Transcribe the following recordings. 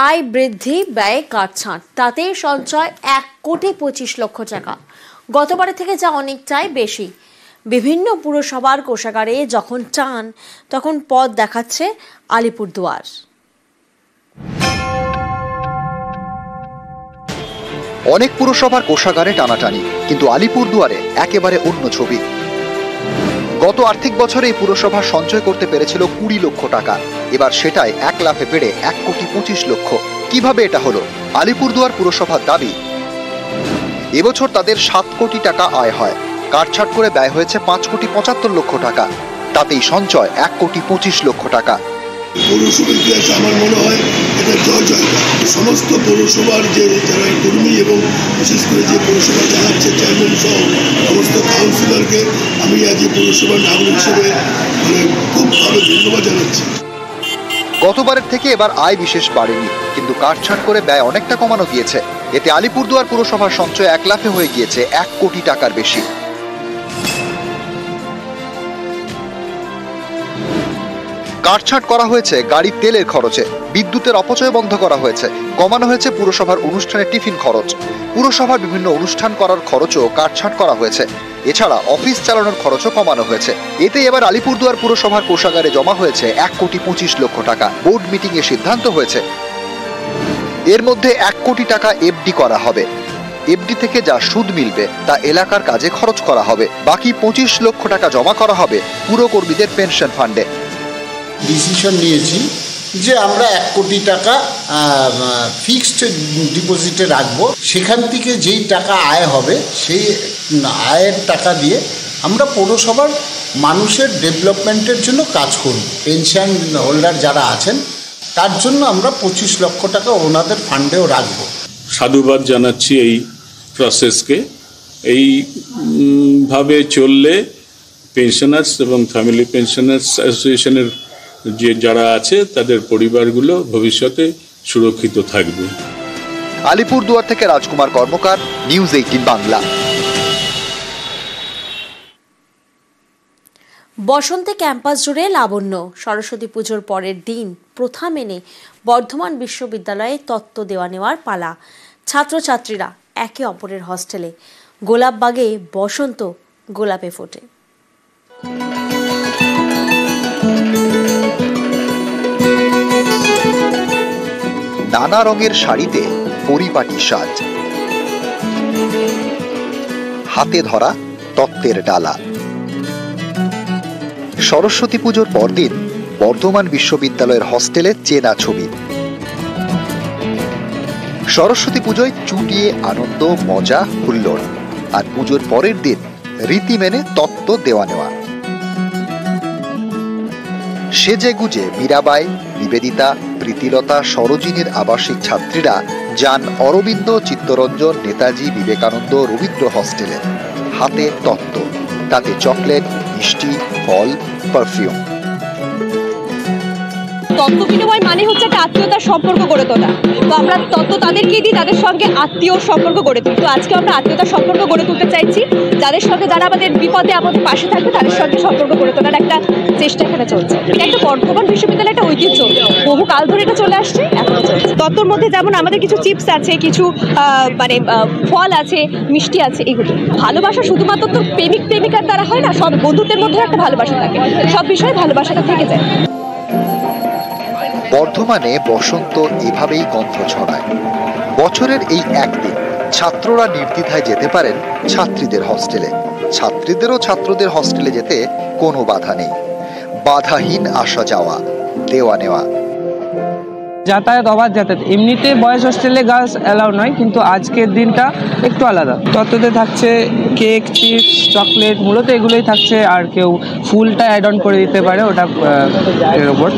আয় বৃদ্ধি, ব্যয় কাটছাঁট, তাতে সঞ্চয় 1,25,00,000 টাকা। গতবারের থেকে যা অনেকটাই বেশি। বিভিন্ন পুরসভার কোষাগারে যখন টান, তখন পথ দেখাচ্ছে আলিপুরদুয়ার। অনেক পুরসভার কোষাগারে টানাটানি, কিন্তু আলিপুরদুয়ারে একেবারে অন্য ছবি। গত আর্থিক বছরে এই পুরসভা সঞ্চয় করতে পেরেছিল 20 লক্ষ টাকা, এবার সেটাই 1 লাফে বেড়ে 1,25,00,000। কিভাবে এটা হলো? আলিপুরদুয়ার পুরসভার দাবি, এবছর তাদের 7 কোটি টাকা আয় হয়, কাটছাট করে ব্যয় হয়েছে 5,75,00,000 টাকা, তাতেই সঞ্চয় 1,25,00,000 টাকা। পৌরসভার ইতিহাসে আমার মনে হয় এটা জয়। সমস্ত পৌরসভার যে যারা কর্মী এবং বিশেষ করে যে পৌরসভা চালাচ্ছে চেয়ারম্যান সহ সমস্ত কাউন্সিলরকে আমি আজ পৌরসভার নাগরিক হিসেবে খুব ভালো ধন্যবাদ জানাচ্ছি। গতবারের থেকে এবার আয় বিশেষ বাড়েনি, কিন্তু কাটছাট করে ব্যয় অনেকটা কমানো গিয়েছে। এতে আলিপুরদুয়ার পুরসভার সঞ্চয় 1 লাফে হয়ে গিয়েছে 1 কোটি টাকার বেশি। কাটছাট করা হয়েছে গাড়ির তেলের খরচে, বিদ্যুতের অপচয় বন্ধ করা হয়েছে, কমানো হয়েছে পুরসভার অনুষ্ঠানের টিফিন খরচ, পুরসভার বিভিন্ন অনুষ্ঠান করার খরচও কাটছাট করা হয়েছে। এছাড়া অফিস চালানোর খরচও কমানো হয়েছে। এতে এবার আলিপুরদুয়ার পুরসভার কোষাগারে জমা হয়েছে 1,25,00,000 টাকা। বোর্ড মিটিং এ সিদ্ধান্ত হয়েছে এর মধ্যে 1 কোটি টাকা এফডি করা হবে। এফডি থেকে যা সুদ মিলবে তা এলাকার কাজে খরচ করা হবে। বাকি 25 লক্ষ টাকা জমা করা হবে পুরকর্মীদের পেনশন ফান্ডে। ডিসিশন নিয়েছি যে আমরা 1 কোটি টাকা ফিক্সড ডিপোজিটে রাখবো। সেখান থেকে যেই টাকা আয় হবে সেই আয়ের টাকা দিয়ে আমরা পৌরসভার মানুষের ডেভেলপমেন্টের জন্য কাজ করব। পেনশন হোল্ডার যারা আছেন তার জন্য আমরা 25 লক্ষ টাকা ওনাদের ফান্ডেও রাখবো। সাধুবাদ জানাচ্ছি এই প্রসেসকে। এইভাবে চললে পেনশনার্স এবং ফ্যামিলি পেনশনার্স অ্যাসোসিয়েশনের যে যারা আছে তাদের পরিবারগুলো ভবিষ্যতে সুরক্ষিত থাকবে। আলিপুরদুয়ার থেকে রাজকুমার কর্মকার, নিউজ 18 বাংলা। বসন্তে ক্যাম্পাস জুড়ে লাবণ্য। সরস্বতী পুজোর পরের দিন প্রথা মেনে বর্ধমান বিশ্ববিদ্যালয়ে তত্ত্ব দেওয়া নেওয়ার পালা। ছাত্রছাত্রীরা একে অপরের হস্টেলে। গোলাপবাগে বসন্ত গোলাপে ফোটে। নানা রঙের শাড়িতে পরিপাটি সাজ, হাতে ধরা তত্ত্বের ডালা। সরস্বতী পুজোর পরদিন বর্ধমান বিশ্ববিদ্যালয়ের হস্টেলে চেনা ছবি। সরস্বতী পুজোয় চুটিয়ে আনন্দ, মজা, হুল্লোড়। আর পুজোর পরের দিন রীতি মেনে তত্ত্ব দেওয়া নেওয়া। সেজে গুজে মীরাবাই, নিবেদিতা, প্রীতিলতা, সরোজিনীর আবাসিক ছাত্রীরা যান অরবিন্দ, চিত্তরঞ্জন, নেতাজি, বিবেকানন্দ, রবীন্দ্র হস্টেলে। হাতে তত্ত্ব, তাতে চকলেট, মিষ্টি, ফল, পারফিউম। তত্ত্ব বিনিময় মানে হচ্ছে একটা আত্মীয়তার সম্পর্ক গড়ে তোলা। তো আমরা তত্ত্ব তাদেরকেই দিই, তাদের সঙ্গে আত্মীয় সম্পর্ক গড়ে তুলি। তো আজকে আমরা আত্মীয়তার সম্পর্ক গড়ে তুলতে চাইছি, যাদের সঙ্গে যারা আমাদের বিপদে আমাদের পাশে থাকবে তাদের সঙ্গে সম্পর্ক গড়ে তোলার একটা চেষ্টা এখানে চলছে। এটা একটা বর্ধমান বিশ্ববিদ্যালয়ের একটা ঐতিহ্য, বহু কাল ধরে এটা চলে আসছে, এখনো চলছে। তত্ত্বর মধ্যে যেমন আমাদের কিছু চিপস আছে, কিছু ফল আছে, মিষ্টি আছে। এগুলো ভালোবাসা শুধুমাত্র তো প্রেমিক প্রেমিকার দ্বারা হয় না, সব বন্ধুত্বের মধ্যে একটা ভালোবাসা থাকে, সব বিষয়ে ভালোবাসাটা থেকে যায়। বর্ধমানে বসন্ত এভাবেই গন্ধ ছড়ায়। বছরের এই একদিন ছাত্ররা নির্দ্বিধায় যেতে পারেন ছাত্রীদের হস্টেলে। ছাত্রীদেরও ছাত্রদের হস্টেলে যেতে কোনো বাধা নেই। বাধাহীন আসা যাওয়া, দেওয়া নেওয়া। যাতায়াত, অবাধ যাতায়াত। এমনিতে বয়েজ হোস্টেলে গার্লস অ্যালাউ নয়, কিন্তু আজকের দিনটা একটু আলাদা। তত্ত্বতে থাকছে কেক, চিপস, চকলেট, মূলত এগুলোই থাকছে। আর কেউ ফুলটা অ্যাড অন করে দিতে পারে, ওটা এর ওপর।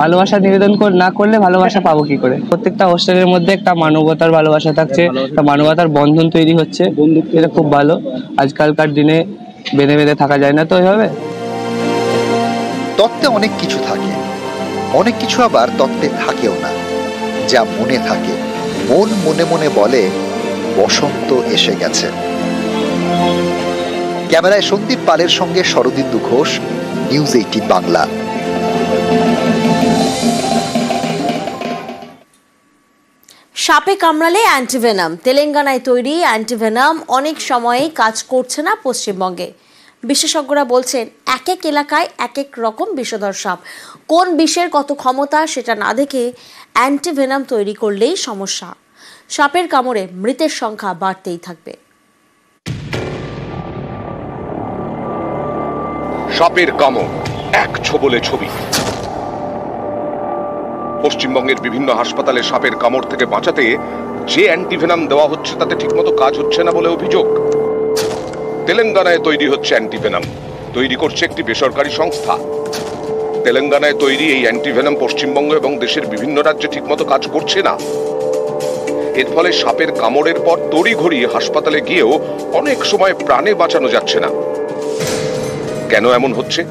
ভালোবাসা নিবেদন না করলে ভালোবাসা পাবো কি করে? প্রত্যেকটা হোস্টেলের মধ্যে একটা মানবতার ভালোবাসা থাকছে, একটা মানবতার বন্ধন তৈরি হচ্ছে। এটা খুব ভালো। আজকালকার দিনে বেঁধে বেঁধে থাকা যায় না তো এভাবে। তত্ত্বে অনেক কিছু থাকে, অনেক কিছু আবার তত্ত্বে থাকেও না। যা মনে থাকে, মন মনে মনে বলে বসন্ত এসে গেছে। ক্যামেরায় সন্দীপ পালের সঙ্গে শরদিন্দু ঘোষ, নিউজ 18 বাংলা। সাপে কামড়ালে অ্যান্টিভেনাম। তেলেঙ্গানায় তৈরি অ্যান্টিভেনাম অনেক সময়েই কাজ করছে না পশ্চিমবঙ্গে। বিশেষজ্ঞরা বলছেন এক এক এলাকায় এক এক রকম বিষধর সাপ। কোন বিষের কত ক্ষমতা সেটা না দেখে অ্যান্টিভেনাম তৈরি করলেই সমস্যা। সাপের কামড়ে মৃতের সংখ্যা বাড়তেই থাকবে। সাপের কামড় এক ছোবলে ছবি। পশ্চিমবঙ্গের বিভিন্ন হাসপাতালে সাপের কামড় থেকে বাঁচাতে যে অ্যান্টিভেনাম দেওয়া হচ্ছে তাতে ঠিকমতো কাজ হচ্ছে না বলে অভিযোগ। তেলেঙ্গানায় তৈরি হচ্ছে অ্যান্টিভেনাম, তৈরি করছে একটি বেসরকারি সংস্থা। তেলেঙ্গানায় তৈরি এই অ্যান্টিভেনাম পশ্চিমবঙ্গ এবং দেশের বিভিন্ন রাজ্যে ঠিকমতো কাজ করছে না। এর ফলে সাপের কামড়ের পর তড়িঘড়ি হাসপাতালে গিয়েও অনেক সময় প্রাণে বাঁচানো যাচ্ছে না। কেন এমন হচ্ছে?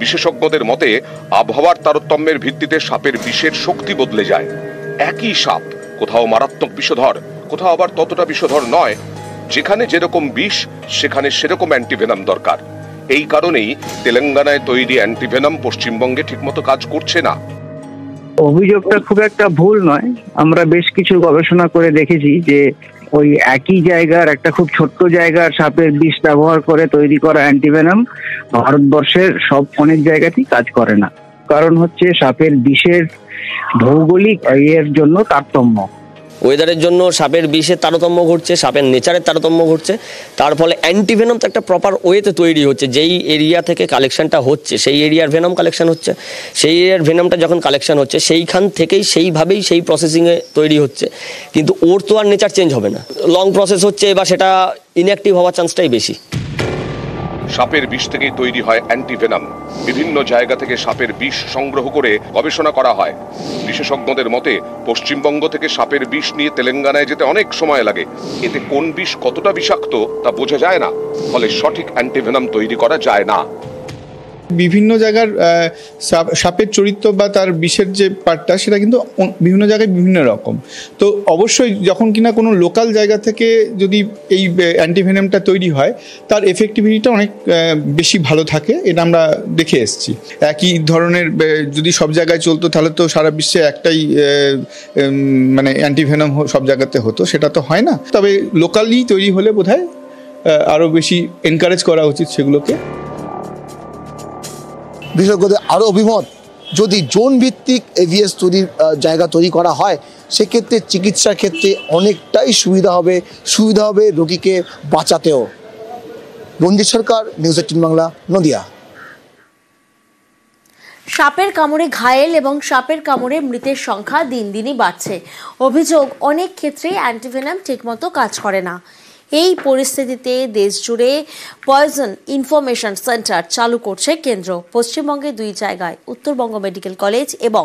বিশেষজ্ঞদের মতে আবহাওয়ার তারতম্যের ভিত্তিতে সাপের বিষের শক্তি বদলে যায়। একই সাপ কোথাও মারাত্মক বিষধর, কোথাও আবার ততটা বিষধর নয়। যেখানে যেরকম বিষ সেখানে সেরকম অ্যান্টিভেনাম দরকার। এই কারণেই তেলেঙ্গানায় তৈরি অ্যান্টিভেনাম পশ্চিমবঙ্গে ঠিকমতো কাজ করছে না। অভিযোগটা খুব একটা ভুল নয়। আমরা বেশ কিছু গবেষণা করে দেখেছি যে ওই একই জায়গার একটা খুব ছোট্ট জায়গার সাপের বিষ ব্যবহার করে তৈরি করা অ্যান্টিভেনাম ভারতবর্ষের অনেক জায়গাতেই কাজ করে না। কারণ হচ্ছে সাপের বিষের ভৌগোলিক এর জন্য তারতম্য, ওয়েদারের জন্য সাপের বিষের তারতম্য ঘটছে, সাপের নেচারের তারতম্য ঘটছে। তার ফলে অ্যান্টিভেনম তো একটা প্রপার ওয়েতে তৈরি হচ্ছে। যেই এরিয়া থেকে কালেকশনটা হচ্ছে সেই এরিয়ার ভেনম কালেকশন হচ্ছে, সেই এরিয়ার ভেনমটা যখন কালেকশন হচ্ছে সেইখান থেকেই সেইভাবেই সেই প্রসেসিংয়ে তৈরি হচ্ছে। কিন্তু ওর তো আর নেচার চেঞ্জ হবে না, লং প্রসেস হচ্ছে বা সেটা ইনঅ্যাক্টিভ হওয়ার চান্সটাই বেশি। সাপের বিষ থেকেই তৈরি হয় অ্যান্টিভেনাম। বিভিন্ন জায়গা থেকে সাপের বিষ সংগ্রহ করে গবেষণা করা হয়। বিশেষজ্ঞদের মতে পশ্চিমবঙ্গ থেকে সাপের বিষ নিয়ে তেলেঙ্গানায় যেতে অনেক সময় লাগে। এতে কোন বিষ কতটা বিষাক্ত তা বোঝা যায় না, ফলে সঠিক অ্যান্টিভেনাম তৈরি করা যায় না। বিভিন্ন জায়গার সাপের চরিত্র বা তার বিষের যে পার্টটা সেটা কিন্তু বিভিন্ন জায়গায় বিভিন্ন রকম। তো অবশ্যই যখন কিনা কোনো লোকাল জায়গা থেকে যদি এই অ্যান্টিভেনামটা তৈরি হয় তার এফেক্টিভিটিটা অনেক বেশি ভালো থাকে, এটা আমরা দেখে এসেছি। একই ধরনের যদি সব জায়গায় চলতো তাহলে তো সারা বিশ্বে একটাই মানে অ্যান্টিভেনাম সব জায়গাতে হতো, সেটা তো হয় না। তবে লোকালি তৈরি হলে বোধহয় আরও বেশি এনকারেজ করা উচিত সেগুলোকে। বিশেষজ্ঞদের আরও অভিমত, যদি জোন ভিত্তিক এভিএস জায়গা তৈরি করা হয় সেক্ষেত্রে চিকিৎসার ক্ষেত্রে অনেকটাই সুবিধা হবে রোগীকে বাঁচাতেও। রঞ্জিত সরকার, নিউজ 18 বাংলা, নদিয়া। সাপের কামড়ে ঘায়েল এবং সাপের কামড়ে মৃতের সংখ্যা দিন দিনই বাড়ছে। অভিযোগ, অনেক ক্ষেত্রে অ্যান্টিভেনাম ঠিকমতো কাজ করে না। এই পরিস্থিতিতে দেশজুড়ে পয়জন ইনফরমেশন সেন্টার চালু করছে কেন্দ্র। পশ্চিমবঙ্গে 2 জায়গায়, উত্তরবঙ্গ মেডিকেল কলেজ এবং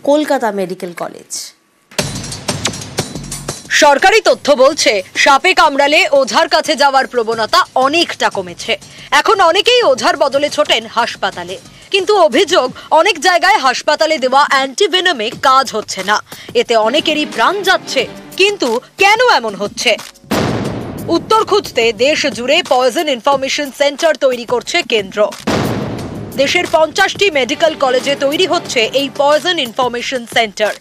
কলকাতা মেডিকেল কলেজ। সরকারি তথ্য বলছে সাপে কামড়ালে ওঝার কাছে যাওয়ার প্রবণতা অনেকটা কমেছে। এখন অনেকেই ওঝার বদলে ছোটেন হাসপাতালে। কিন্তু অভিযোগ, অনেক জায়গায় হাসপাতালে দেওয়া অ্যান্টিভেনামে কাজ হচ্ছে না। এতে অনেকেরই প্রাণ যাচ্ছে। কিন্তু কেন এমন হচ্ছে? উত্তর খুঁজতে দেশ জুড়ে পয়জন ইনফরমেশন সেন্টার তৈরি করছে কেন্দ্র। দেশের 50টি মেডিকেল কলেজে তৈরি হচ্ছে এই পয়জন ইনফরমেশন সেন্টার।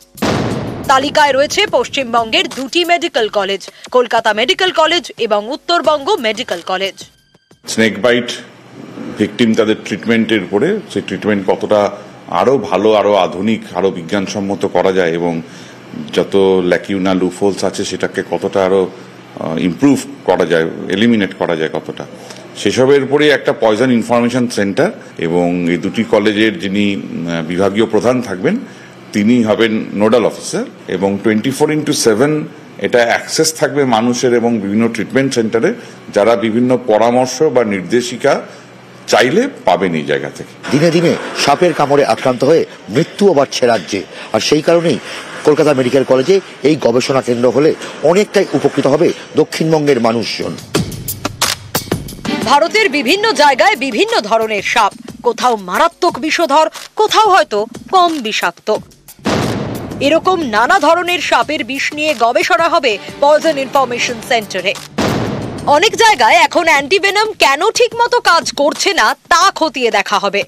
তালিকায় রয়েছে পশ্চিমবঙ্গের 2টি medical college, Kolkata medical college এবং Uttarbanga medical college. Snake bite victim তাদের ট্রিটমেন্টের উপরে, সেই ট্রিটমেন্ট কতটা আরও ভালো, আরও আধুনিক, আরও বিজ্ঞানসম্মত করা যায় এবং যত ল্যাকিউনা লুফোলস আছে সেটাকে কতটা আরও ইমপ্রুভ করা যায়, এলিমিনেট করা যায় কতটা, সেসবের উপরে একটা পয়জন ইনফরমেশন সেন্টার। এবং এই 2টি কলেজের যিনি বিভাগীয় প্রধান থাকবেন তিনি হবেন নোডাল অফিসার এবং 24/7 এটা অ্যাক্সেস থাকবে মানুষের এবং বিভিন্ন ট্রিটমেন্ট সেন্টারে, যারা বিভিন্ন পরামর্শ বা নির্দেশিকা চাইলে পাবেন এই জায়গা থেকে। দিনে দিনে সাপের কামড়ে আক্রান্ত হয়ে মৃত্যুও বাড়ছে রাজ্যে, আর সেই কারণেই কলকাতা মেডিকেল কলেজে এই গবেষণা কেন্দ্র হলে অনেকটাই উপকৃত হবে দক্ষিণবঙ্গের মানুষজন। ভারতের বিভিন্ন জায়গায় বিভিন্ন ধরনের সাপ, কোথাও মারাত্মক বিষধর, কোথাও হয়তো কম বিষাক্ত। এরকম নানা ধরনের সাপের বিষ নিয়ে গবেষণা হবে পয়জন ইনফরমেশন সেন্টারে। অনেক জায়গায় এখন অ্যান্টিভেনাম কেন ঠিকমতো কাজ করছে না তা খতিয়ে দেখা হবে।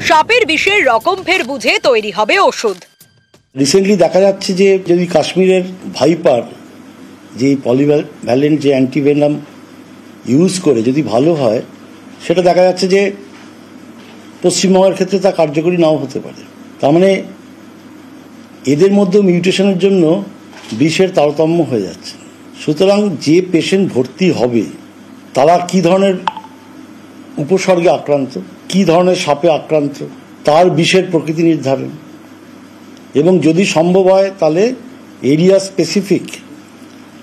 সাপের বিষের রকম ফের বুঝে তৈরি হবে ওষুধ। রিসেন্টলি দেখা যাচ্ছে যে যদি কাশ্মীরের ভাইপার যে পলিভ্যালেন্ট যে অ্যান্টিভেনাম ইউজ করে যদি ভালো হয়, সেটা দেখা যাচ্ছে যে পশ্চিমবঙ্গের ক্ষেত্রে তা কার্যকরী নাও হতে পারে। তার মানে এদের মধ্যে মিউটেশনের জন্য বিষের তারতম্য হয়ে যাচ্ছে। সুতরাং যে পেশেন্ট ভর্তি হবে তারা কি ধরনের উপসর্গে আক্রান্ত, কি ধরনের সাপে আক্রান্ত, তার বিষের প্রকৃতি নির্ধারণ, এবং যদি সম্ভব হয় তাহলে এরিয়া স্পেসিফিক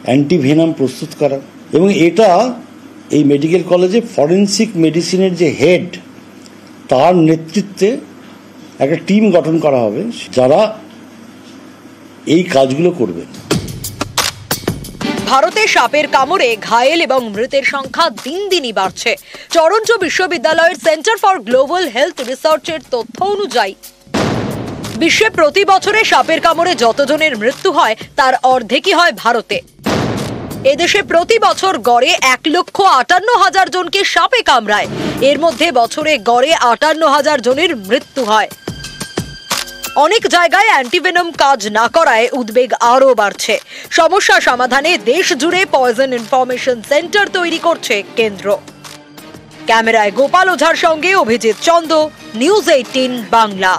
অ্যান্টিভেনাম প্রস্তুত করা। এবং এটা এই মেডিকেল কলেজে ফরেনসিক মেডিসিনের যে হেড, তার নেতৃত্বে একটা টিম গঠন করা হবে যারা এই কাজগুলো করবে। ভারতে সাপের কামড়ে ঘায়েল এবং মৃতের সংখ্যা দিন দিনই বাড়ছে। টরন্টো বিশ্ববিদ্যালয়ের সেন্টার ফর গ্লোবাল হেলথ রিসার্চের তথ্য অনুযায়ী বিশ্বে প্রতি বছরে সাপের কামড়ে যতজনের মৃত্যু হয় তার অর্ধেকই হয় ভারতে। এদেশে প্রতি বছর গড়ে 1,58,000 জনকে সাপে কামড়ায়। এর মধ্যে বছরে গড়ে 58,000 জনের মৃত্যু হয়। অনেক জায়গায় অ্যান্টিভেনম কাজ না করায় উদ্বেগ আরও বাড়ছে। সমস্যা সমাধানে দেশ জুড়ে পয়জন ইনফরমেশন সেন্টার তৈরি করছে কেন্দ্র। ক্যামেরায় গোপাল ওঝার সঙ্গে অভিজিৎ চন্দ, নিউজ 18 বাংলা।